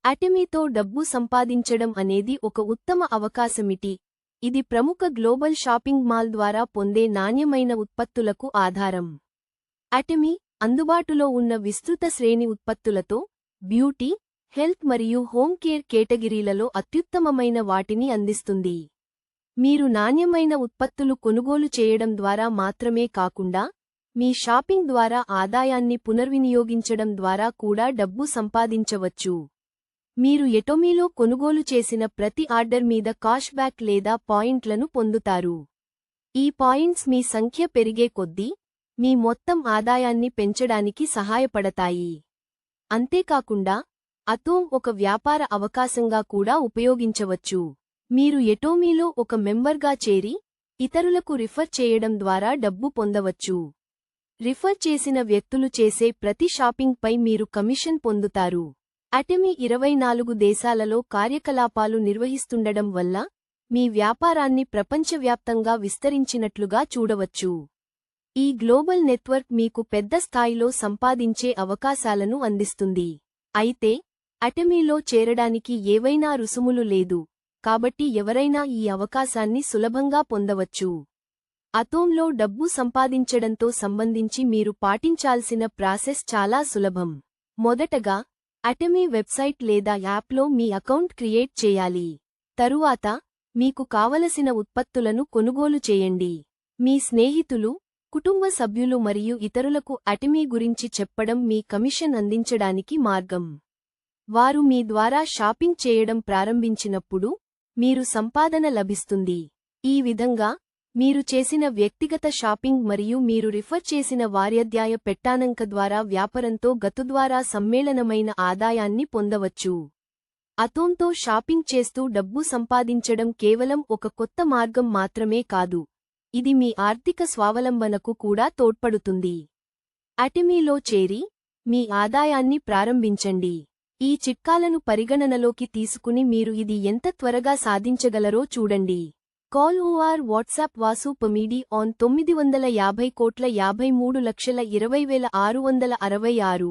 అటమీతో డబ్బు సంపాదించడం అనేది ఒక ఉత్తమ అవకాశమిటి. ఇది ప్రముఖ గ్లోబల్ షాపింగ్ మాల్ ద్వారా పొందే నాణ్యమైన ఉత్పత్తులకు ఆధారం. అటమీ అందుబాటులో ఉన్న విస్తృత శ్రేణి ఉత్పత్తులతో బ్యూటీ, హెల్త్ మరియు హోమ్ కేర్ కేటగిరీలలో అత్యుత్తమమైన వాటిని అందిస్తుంది. మీరు నాణ్యమైన ఉత్పత్తులు కొనుగోలు చేయడం ద్వారా మాత్రమే కాకుండా మీ షాపింగ్ ద్వారా ఆదాయాన్ని పునర్వినియోగించడం ద్వారా కూడా డబ్బు సంపాదించవచ్చు. మీరు ఎటోమీలో కొనుగోలు చేసిన ప్రతి ఆర్డర్ మీద కాష్ బ్యాక్ లేదా పాయింట్లను పొందుతారు. ఈ పాయింట్స్ మీ సంఖ్య పెరిగే కొద్దీ మీ మొత్తం ఆదాయాన్ని పెంచడానికి సహాయపడతాయి. అంతేకాకుండా అతోమ్ ఒక వ్యాపార అవకాశంగా కూడా ఉపయోగించవచ్చు. మీరు ఎటోమీలో ఒక మెంబర్గా చేరి ఇతరులకు రిఫర్ చేయడం ద్వారా డబ్బు పొందవచ్చు. రిఫర్ చేసిన వ్యక్తులు చేసే ప్రతి షాపింగ్పై మీరు కమిషన్ పొందుతారు. అటమీ 24 దేశాలలో కార్యకలాపాలు నిర్వహిస్తుండడం వల్ల మీ వ్యాపారాన్ని ప్రపంచవ్యాప్తంగా విస్తరించినట్లుగా చూడవచ్చు. ఈ గ్లోబల్ నెట్వర్క్ మీకు పెద్ద స్థాయిలో సంపాదించే అవకాశాలను అందిస్తుంది. అయితే అటమీలో చేరడానికి ఏవైనా రుసుములు లేదు, కాబట్టి ఎవరైనా ఈ అవకాశాన్ని సులభంగా పొందవచ్చు. అతోమ్లో డబ్బు సంపాదించడంతో సంబంధించి మీరు పాటించాల్సిన ప్రాసెస్ చాలా సులభం. మొదటగా అటమీ వెబ్సైట్ లేదా యాప్లో మీ అకౌంట్ క్రియేట్ చేయాలి. తరువాత మీకు కావలసిన ఉత్పత్తులను కొనుగోలు చేయండి. మీ స్నేహితులు, కుటుంబ సభ్యులు మరియు ఇతరులకు అటమీ గురించి చెప్పడం మీ కమిషన్ అందించడానికి మార్గం. వారు మీ ద్వారా షాపింగ్ చేయడం ప్రారంభించినప్పుడు మీరు సంపాదన లభిస్తుంది. ఈ విధంగా మీరు చేసిన వ్యక్తిగత షాపింగ్ మరియు మీరు రిఫర్ చేసిన వార్యాధ్యాయ పెట్టానంక ద్వారా వ్యాపారంతో గతు ద్వారా సమ్మేళనమైన ఆదాయాన్ని పొందవచ్చు. అతోమ్తో షాపింగ్ చేస్తూ డబ్బు సంపాదించడం కేవలం ఒక కొత్త మార్గం మాత్రమే కాదు, ఇది మీ ఆర్థిక స్వావలంబనకు కూడా తోడ్పడుతుంది. అటమీలో చేరి మీ ఆదాయాన్ని ప్రారంభించండి. ఈ చిట్కాలను పరిగణనలోకి తీసుకుని మీరు ఇది ఎంత త్వరగా సాధించగలరో చూడండి. Call or WhatsApp Vasu Pamidi on 950,53,20,666